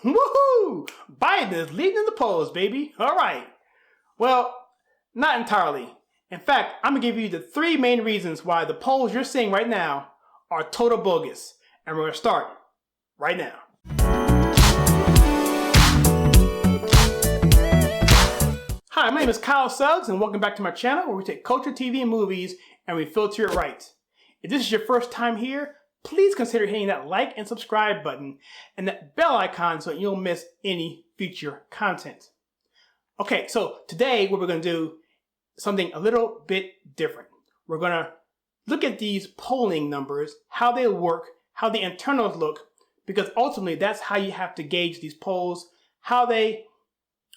Woohoo! Biden is leading the polls, baby. All right. Well, not entirely. In fact, I'm going to give you the 3 main reasons why the polls you're seeing right now are total bogus. And we're going to start right now. Hi, my name is Kyle Suggs, and welcome back to my channel where we take culture, TV, and movies and we filter it right. If this is your first time here, please consider hitting that like and subscribe button and that bell icon so you don't miss any future content. Okay, so today what we're going to do something a little bit different. We're going to look at these polling numbers, how they work, how the internals look, because ultimately that's how you have to gauge these polls, how they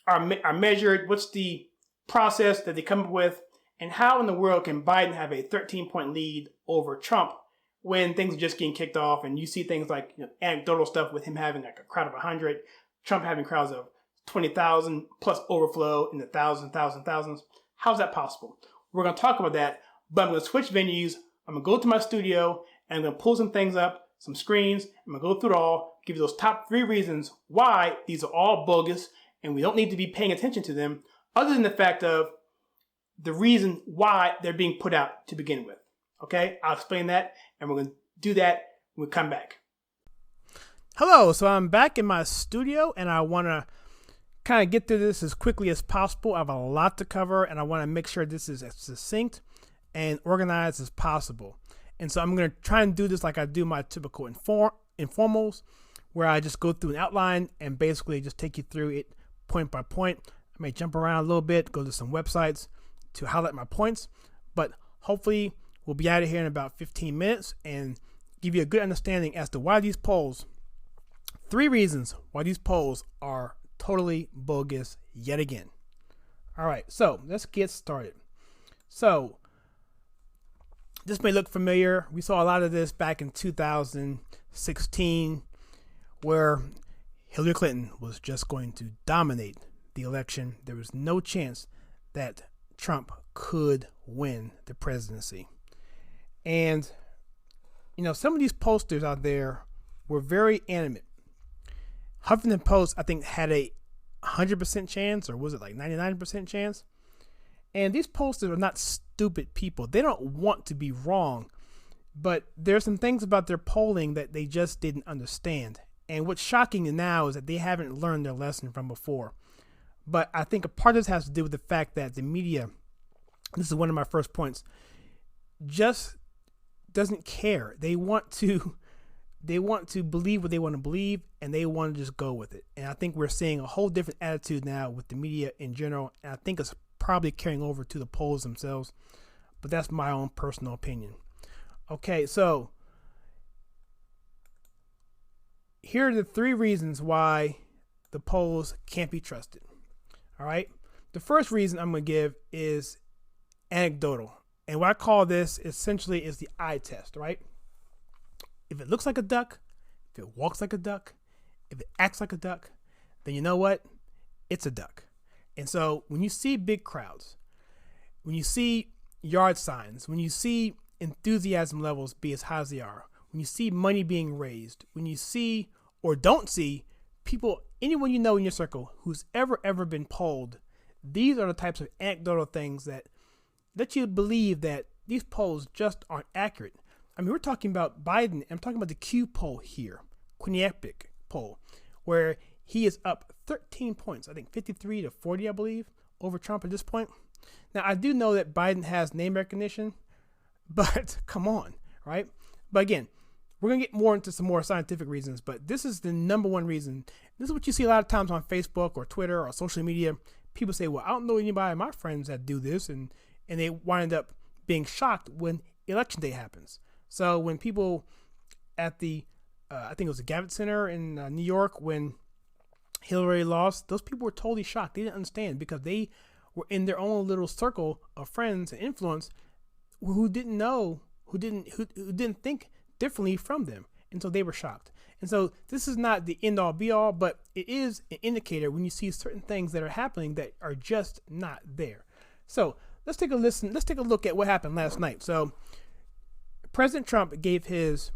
are measured, what's the process that they come up with, and how in the world can Biden have a 13-point lead over Trump when things are just getting kicked off and you see things like anecdotal stuff with him having like a crowd of 100, Trump having crowds of 20,000 plus overflow in the thousands. How's that possible? We're going to talk about that, but I'm going to switch venues. I'm going to go to my studio and I'm going to pull some things up, some screens. I'm going to go through it all, give you those top 3 reasons why these are all bogus and we don't need to be paying attention to them other than the fact of the reason why they're being put out to begin with. Okay, I'll explain that and we're going to do that when we come back. Hello, so I'm back in my studio and I want to kind of get through this as quickly as possible. I have a lot to cover and I want to make sure this is as succinct and organized as possible. And so I'm going to try and do this like I do my typical informals, where I just go through an outline and basically just take you through it point by point. I may jump around a little bit, go to some websites to highlight my points, but hopefully we'll be out of here in about 15 minutes and give you a good understanding as to why these polls, 3 reasons why these polls are totally bogus yet again. All right, so let's get started. So this may look familiar. We saw a lot of this back in 2016 where Hillary Clinton was just going to dominate the election. There was no chance that Trump could win the presidency. And, some of these posters out there were very animate. Huffington Post, I think, had a 100% chance, or was it like 99% chance? And these posters are not stupid people. They don't want to be wrong, but there's some things about their polling that they just didn't understand. And what's shocking now is that they haven't learned their lesson from before. But I think a part of this has to do with the fact that the media, this is one of my first points, just doesn't care. They want to believe what they want to believe, and they want to just go with it. And I think we're seeing a whole different attitude now with the media in general, and I think it's probably carrying over to the polls themselves, but that's my own personal opinion. Okay, so here are the 3 reasons why the polls can't be trusted. All right, the first reason I'm going to give is anecdotal, and what I call this essentially is the eye test, right? If it looks like a duck, if it walks like a duck, if it acts like a duck, then you know what? It's a duck. And so when you see big crowds, when you see yard signs, when you see enthusiasm levels be as high as they are, when you see money being raised, when you see or don't see people, anyone you know in your circle who's ever been polled, these are the types of anecdotal things that let you believe that these polls just aren't accurate. I mean, we're talking about Biden. I'm talking about the Q poll here, Quinnipiac poll, where he is up 13 points, I think 53 to 40, I believe, over Trump at this point. Now, I do know that Biden has name recognition, but come on, right? But again, we're going to get more into some more scientific reasons, but this is the number one reason. This is what you see a lot of times on Facebook or Twitter or social media. People say, well, I don't know anybody, my friends that do this, and they wind up being shocked when election day happens. So when people at the, I think it was the Gavitt Center in New York, when Hillary lost, those people were totally shocked. They didn't understand because they were in their own little circle of friends and influence who didn't know, who didn't think differently from them. And so they were shocked. And so this is not the end all be all, but it is an indicator when you see certain things that are happening that are just not there. So let's take a listen. Let's take a look at what happened last night. So President Trump gave his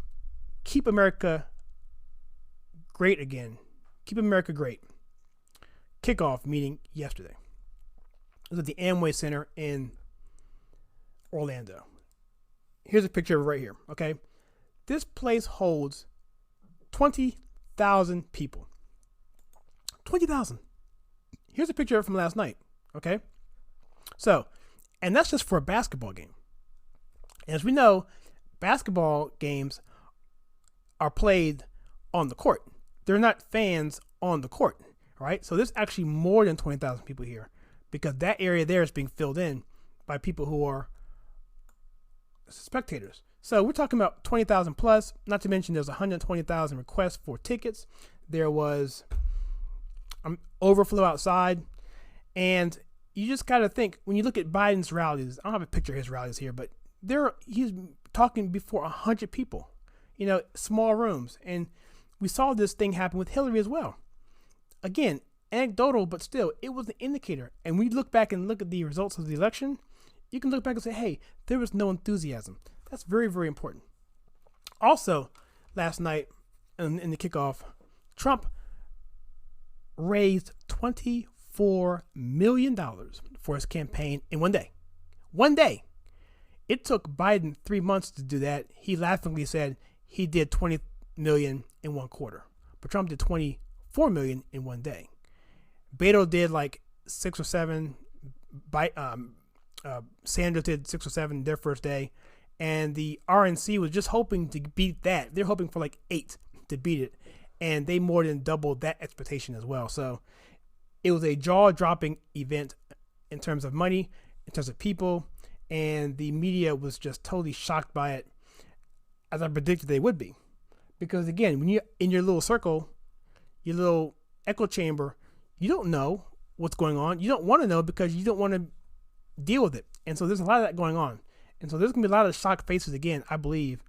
Keep America Great Again Keep America Great kickoff meeting yesterday. It was at the Amway Center in Orlando. Here's a picture of it right here, okay? This place holds 20,000 people. 20,000. Here's a picture of it from last night, okay? So, and that's just for a basketball game. And as we know, basketball games are played on the court. They're not fans on the court, right? So there's actually more than 20,000 people here because that area there is being filled in by people who are spectators. So we're talking about 20,000 plus, not to mention there's 120,000 requests for tickets. There was overflow outside. And you just got to think, when you look at Biden's rallies, I don't have a picture of his rallies here, but he's talking before 100 people, small rooms. And we saw this thing happen with Hillary as well. Again, anecdotal, but still, it was an indicator. And we look back and look at the results of the election, you can look back and say, hey, there was no enthusiasm. That's very, very important. Also, last night in the kickoff, Trump raised $24 million for his campaign in one day. One day. It took Biden 3 months to do that. He laughingly said he did $20 million in 1 quarter. But Trump did $24 million in one day. Beto did like 6 or 7. Sanders did 6 or 7 their first day. And the RNC was just hoping to beat that. They're hoping for like 8 to beat it. And they more than doubled that expectation as well. So it was a jaw-dropping event in terms of money, in terms of people, and the media was just totally shocked by it, as I predicted they would be. Because again, when you're in your little circle, your little echo chamber, you don't know what's going on. You don't want to know because you don't want to deal with it. And so there's a lot of that going on. And so there's going to be a lot of shocked faces again, I believe,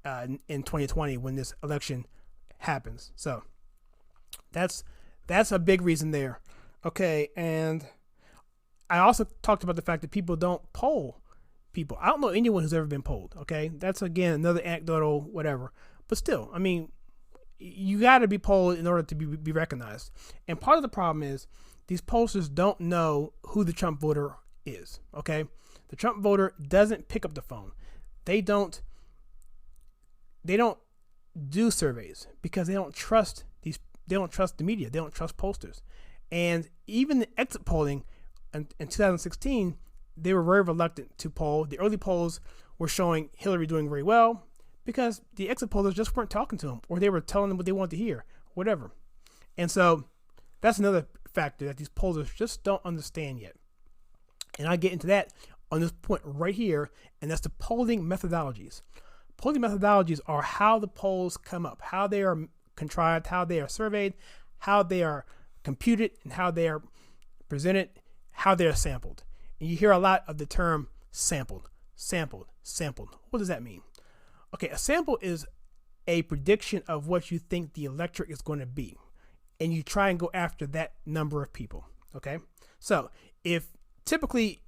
in 2020 when this election happens. So that's a big reason there. Okay, and I also talked about the fact that people don't poll people. I don't know anyone who's ever been polled, okay? That's, again, another anecdotal whatever. But still, I mean, you got to be polled in order to be recognized. And part of the problem is these pollsters don't know who the Trump voter is, okay? The Trump voter doesn't pick up the phone. They don't do surveys because they don't trust the media. They don't trust pollsters. And even the exit polling in 2016, they were very reluctant to poll. The early polls were showing Hillary doing very well because the exit pollers just weren't talking to them, or they were telling them what they wanted to hear, whatever. And so that's another factor that these pollers just don't understand yet. And I get into that on this point right here, and that's the polling methodologies. Polling methodologies are how the polls come up, how they are contrived, how they are surveyed, how they are computed, and how they are presented, how they are sampled. And you hear a lot of the term sampled. What does that mean? Okay, a sample is a prediction of what you think the electorate is going to be. And you try and go after that number of people. Okay? So if typically,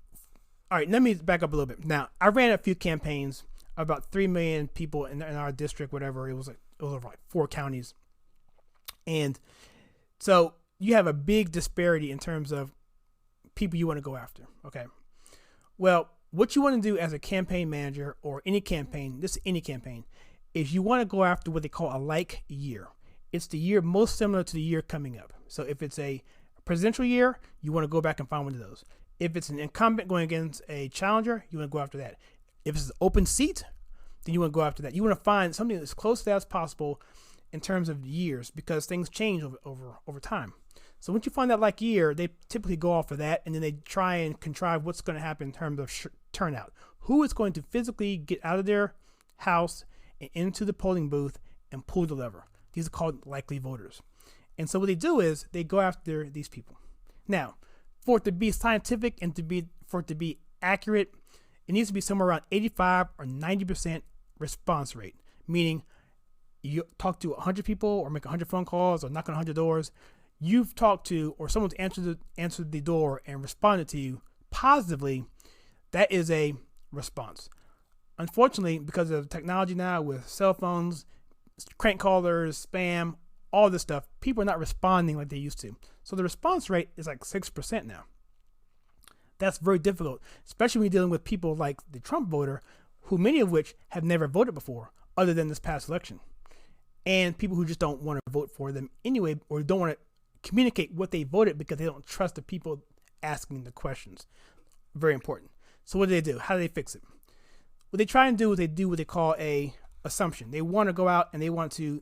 all right, let me back up a little bit. Now, I ran a few campaigns, about 3 million people in our district, whatever. It was over like 4 counties. And so you have a big disparity in terms of people you want to go after. Okay. Well, what you want to do as a campaign manager or any campaign, is you want to go after what they call a like year. It's the year most similar to the year coming up. So if it's a presidential year, you want to go back and find one of those. If it's an incumbent going against a challenger, you want to go after that. If it's an open seat, then you want to go after that. You want to find something as close to that as possible in terms of years, because things change over time. So once you find that like year, they typically go off of that, and then they try and contrive what's going to happen in terms of turnout. Who is going to physically get out of their house and into the polling booth and pull the lever? These are called likely voters. And so what they do is they go after these people. Now, for it to be scientific and for it to be accurate, it needs to be somewhere around 85 or 90% response rate, meaning you talk to 100 people or make 100 phone calls or knock on 100 doors. You've talked to, or someone's answered the door and responded to you positively. That is a response. Unfortunately, because of technology now with cell phones, crank callers, spam, all this stuff, people are not responding like they used to. So the response rate is like 6% now. That's very difficult, especially when you're dealing with people like the Trump voter, who many of which have never voted before, other than this past election. And people who just don't want to vote for them anyway, or don't want to communicate what they voted because they don't trust the people asking the questions. Very important. So what do? How do they fix it? What they try and do is they do what they call a assumption. They want to go out and they want to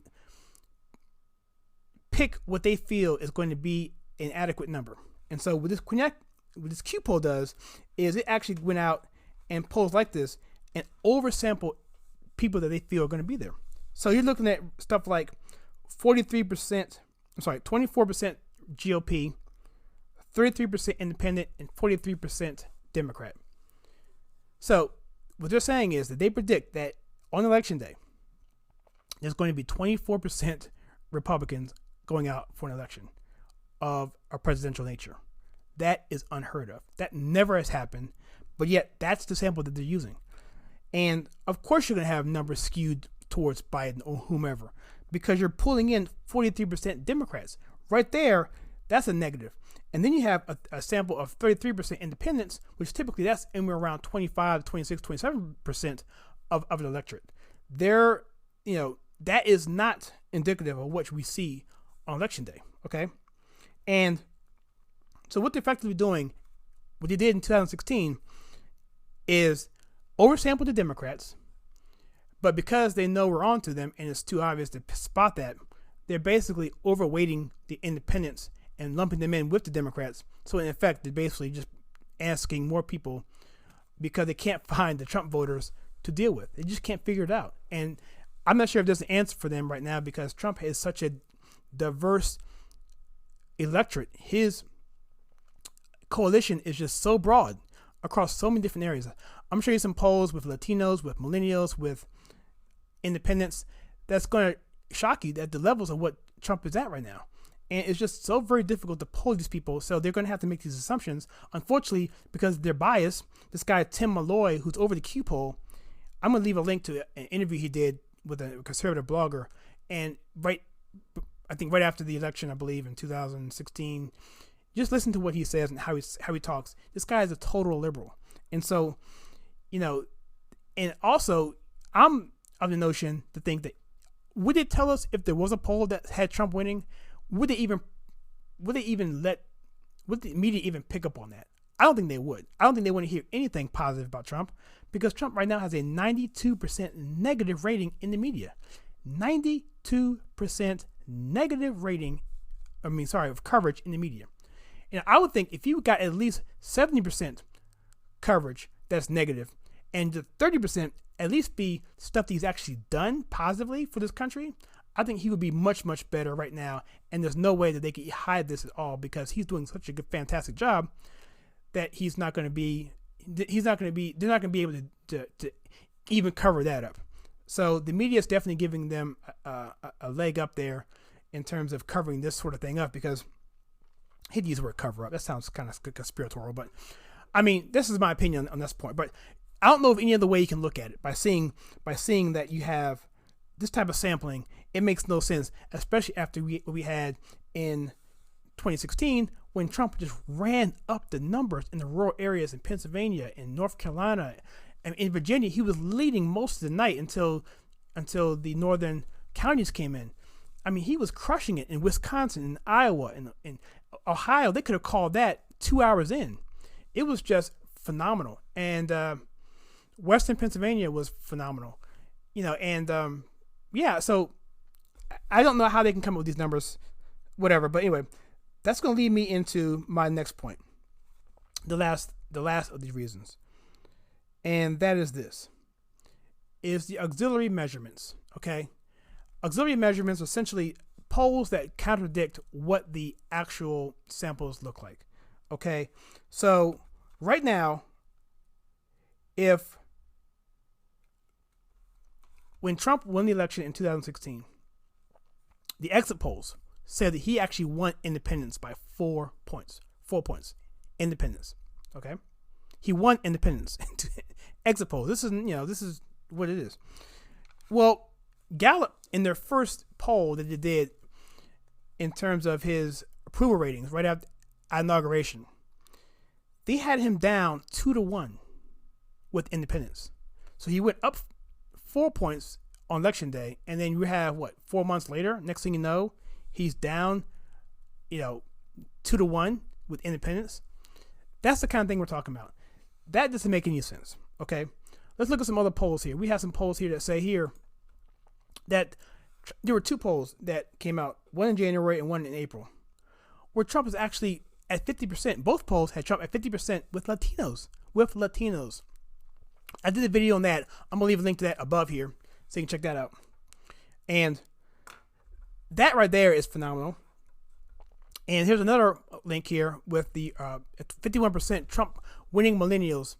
pick what they feel is going to be an adequate number. And so what this Q poll does is it actually went out and polls like this and oversample people that they feel are going to be there. So you're looking at stuff like 24% GOP, 33% independent, and 43% Democrat. So what they're saying is that they predict that on election day, there's going to be 24% Republicans going out for an election of a presidential nature. That is unheard of. That never has happened, but yet that's the sample that they're using. And of course you're going to have numbers skewed towards Biden or whomever, because you're pulling in 43% Democrats. Right there, that's a negative. And then you have a sample of 33% independents, which typically that's anywhere around 25, 26, 27% of the electorate. That is not indicative of what we see on election day, okay? And so what they're effectively doing, what they did in 2016, is oversample the Democrats, but because they know we're onto them and it's too obvious to spot that, they're basically overweighting the independents and lumping them in with the Democrats. So in effect, they're basically just asking more people because they can't find the Trump voters to deal with. They just can't figure it out. And I'm not sure if there's an answer for them right now because Trump has such a diverse electorate. His coalition is just so broad across so many different areas. I'm sure there's some polls with Latinos, with millennials, with independents that's going to shock you at the levels of what Trump is at right now. And it's just so very difficult to poll these people. So they're going to have to make these assumptions. Unfortunately, because they're biased, this guy, Tim Malloy, who's over the Q poll, I'm going to leave a link to an interview he did with a conservative blogger. And I think right after the election, I believe in 2016, just listen to what he says and how he talks. This guy is a total liberal. And so, and also I'm of the notion to think that, would it tell us if there was a poll that had Trump winning? Would the media even pick up on that? I don't think they would. I don't think they want to hear anything positive about Trump because Trump right now has a 92% negative rating in the media. 92% negative rating, of coverage in the media. And I would think if you got at least 70% coverage that's negative and the 30% at least be stuff that he's actually done positively for this country, I think he would be much, much better right now. And there's no way that they could hide this at all because he's doing such a good, fantastic job that they're not going to be able to even cover that up. So the media is definitely giving them a leg up there in terms of covering this sort of thing up because I hate to use the word cover up. That sounds kind of conspiratorial, but this is my opinion on this point. But I don't know of any other way you can look at it by seeing that you have this type of sampling. It makes no sense, especially after we had in 2016 when Trump just ran up the numbers in the rural areas in Pennsylvania, in North Carolina, and in Virginia. He was leading most of the night until the northern counties came in. He was crushing it in Wisconsin, in Iowa, in Ohio. They could have called that 2 hours in. It was just phenomenal. And Western Pennsylvania was phenomenal. So I don't know how they can come up with these numbers, whatever. But anyway, that's going to lead me into my next point, the last of these reasons. And that is this, is the auxiliary measurements, okay? Auxiliary measurements are essentially polls that contradict what the actual samples look like, okay? So right now, when Trump won the election in 2016, the exit polls said that he actually won independents by 4 points. 4 points. Independents. Okay? He won independents. Exit polls. This is what it is. Well, Gallup, in their first poll that they did in terms of his approval ratings right after inauguration. They had him down 2-1 with independents. So he went up 4 points on election day, and then you have 4 months later, next thing you know, he's down 2-1 with independents. That's the kind of thing we're talking about. That doesn't make any sense. Okay, let's look at some other polls here. We have some polls here that say here that there were 2 polls that came out, one in January and one in April, where Trump is actually at 50%. Both polls had Trump at 50% with Latinos. I did a video on that. I'm going to leave a link to that above here so you can check that out. And that right there is phenomenal. And here's another link here with the 51% Trump winning millennials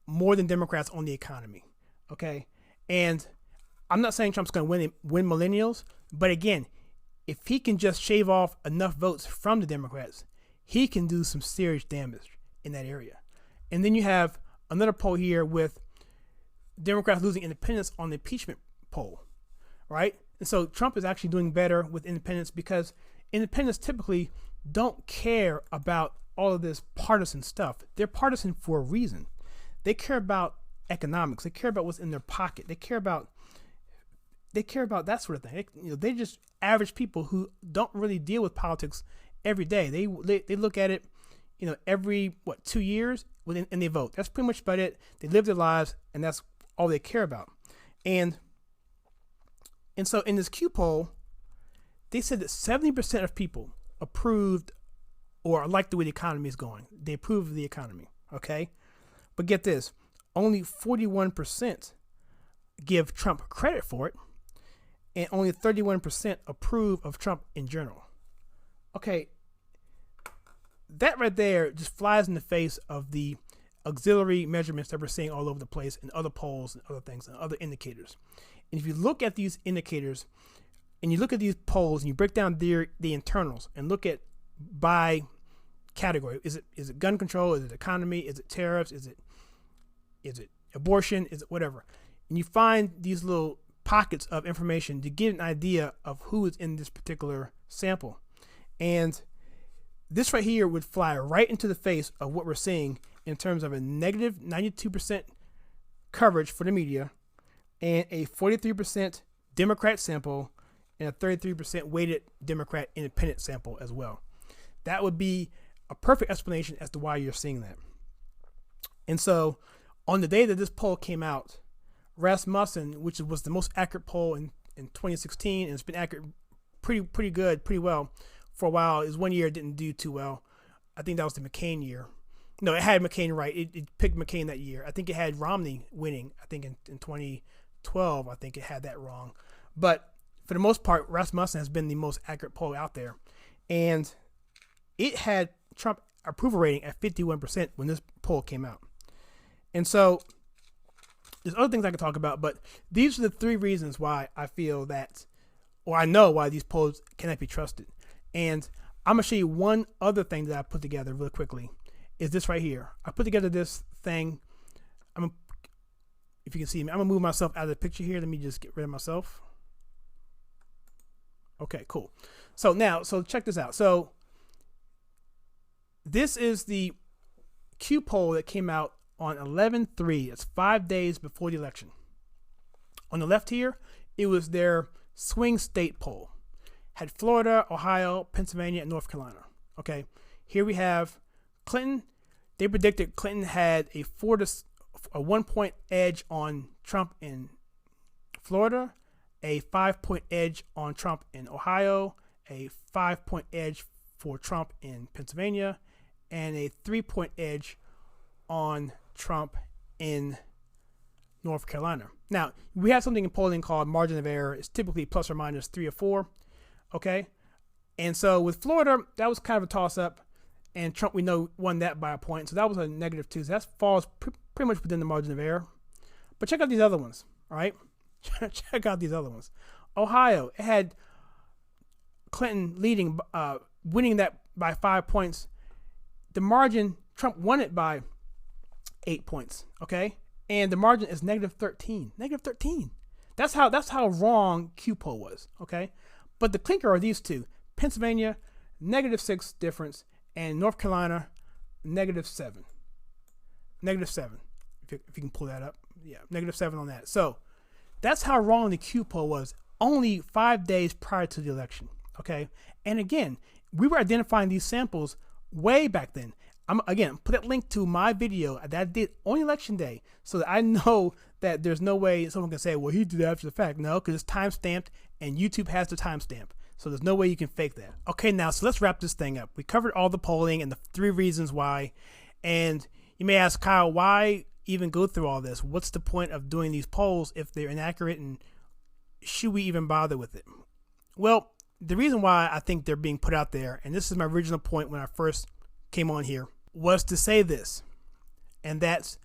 more than Democrats on the economy. Okay? And I'm not saying Trump's going to win millennials, but again, if he can just shave off enough votes from the Democrats, he can do some serious damage in that area. And then you have another poll here with Democrats losing independents on the impeachment poll, right? And so Trump is actually doing better with independents because independents typically don't care about all of this partisan stuff. They're partisan for a reason. They care about economics. They care about what's in their pocket. They care about that sort of thing. They're just average people who don't really deal with politics every day. They look at it, every 2 years, and they vote. That's pretty much about it. They live their lives, and that's all they care about. And so in this Q poll, they said that 70% of people approved or like the way the economy is going. They approve of the economy. Okay, but get this: only 41% give Trump credit for it, and only 31% approve of Trump in general. Okay, that right there just flies in the face of the auxiliary measurements that we're seeing all over the place in other polls and other things and other indicators. And if you look at these indicators and you look at these polls and you break down the internals and look at by category, is it gun control? Is it economy? Is it tariffs? Is it abortion? Is it whatever? And you find these little pockets of information to get an idea of who is in this particular sample. And this right here would fly right into the face of what we're seeing in terms of a negative 92% coverage for the media and a 43% Democrat sample and a 33% weighted Democrat independent sample as well. That would be a perfect explanation as to why you're seeing that. And so on the day that this poll came out, Rasmussen, which was the most accurate poll in 2016, and it's been accurate pretty well for a while. Is 1 year it didn't do too well. I think that was the McCain year. No, it had McCain right. It picked McCain that year. I think it had Romney winning. I think in 2012, I think it had that wrong. But for the most part, Rasmussen has been the most accurate poll out there. And it had Trump approval rating at 51% when this poll came out. And so there's other things I could talk about, but these are the 3 reasons why I feel that, or I know why these polls cannot be trusted. And I'm going to show you one other thing that I put together really quickly, is this right here. I put together this thing. If you can see me, I'm going to move myself out of the picture here. Let me just get rid of myself. Okay, cool. So check this out. So this is the Q poll that came out on 11/3. It's 5 days before the election. On the left here, it was their swing state poll. Had Florida, Ohio, Pennsylvania, and North Carolina. Okay, here we have Clinton. They predicted Clinton had a 1 point edge on Trump in Florida, a 5 point edge on Trump in Ohio, a 5 point edge for Trump in Pennsylvania, and a 3 point edge on Trump in North Carolina. Now, we have something in polling called margin of error. It's typically plus or minus 3 or 4. Okay. And so with Florida, that was kind of a toss up, and Trump, we know, won that by a point. So that was a -2. So that falls pretty much within the margin of error. But check out these other ones. All right. Check out these other ones. Ohio, it had Clinton leading, winning that by 5 points. The margin, Trump won it by 8 points. Okay. And the margin is -13. -13. That's how wrong Q poll was. Okay. But the clinker are these two. Pennsylvania, -6 difference, and North Carolina, -7. -7, if you can pull that up. Yeah, -7 on that. So that's how wrong the Q poll was only 5 days prior to the election. Okay, and again, we were identifying these samples way back then. I'm again put that link to my video that I did on election day, so that I know that there's no way someone can say, well, he did it after the fact. No, because it's time stamped, and YouTube has the timestamp, so there's no way you can fake that. Okay, now so let's wrap this thing up. We covered all the polling and the 3 reasons why, and you may ask, Kyle, why even go through all this? What's the point of doing these polls if they're inaccurate, and should we even bother with it? Well, the reason why I think they're being put out there, and this is my original point when I first came on here, was to say this, and that's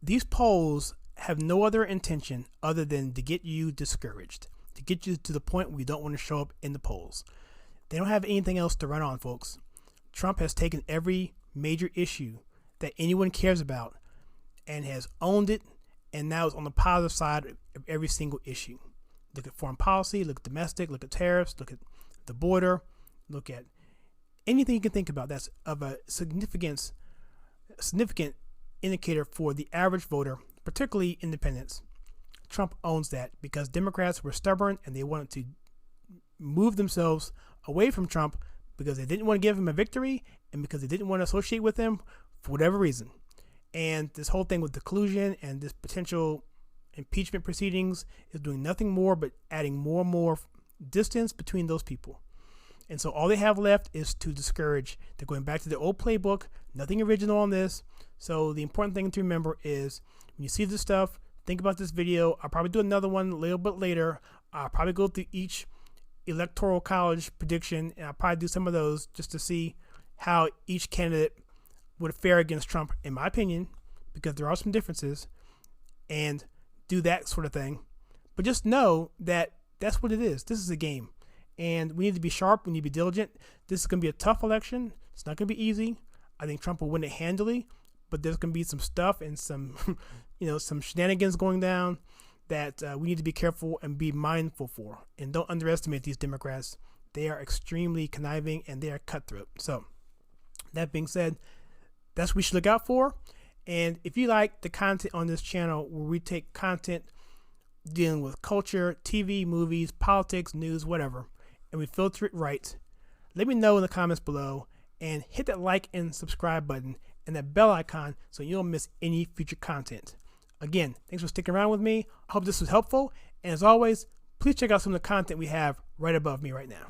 these polls have no other intention other than to get you discouraged, to get you to the point where you don't want to show up in the polls. They don't have anything else to run on, folks. Trump has taken every major issue that anyone cares about and has owned it, and now is on the positive side of every single issue. Look at foreign policy, look at domestic, look at tariffs, look at the border, look at anything you can think about that's of a significant indicator for the average voter, particularly independents. Trump owns that because Democrats were stubborn and they wanted to move themselves away from Trump because they didn't want to give him a victory and because they didn't want to associate with him for whatever reason. And this whole thing with the collusion and this potential impeachment proceedings is doing nothing more but adding more and more distance between those people. And so all they have left is to discourage. They're going back to the old playbook, nothing original on this. So the important thing to remember is when you see this stuff, think about this video. I'll probably do another one a little bit later. I'll probably go through each electoral college prediction, and I'll probably do some of those just to see how each candidate would fare against Trump, in my opinion, because there are some differences, and do that sort of thing. But just know that that's what it is. This is a game, and we need to be sharp. We need to be diligent. This is going to be a tough election. It's not going to be easy. I think Trump will win it handily, but there's going to be some stuff and some, some shenanigans going down that we need to be careful and be mindful for. And don't underestimate these Democrats. They are extremely conniving and they are cutthroat. So that being said, that's what we should look out for. And if you like the content on this channel where we take content dealing with culture, TV, movies, politics, news, whatever, and we filter it right, let me know in the comments below and hit that like and subscribe button and that bell icon so you don't miss any future content. Again, thanks for sticking around with me. I hope this was helpful. And as always, please check out some of the content we have right above me right now.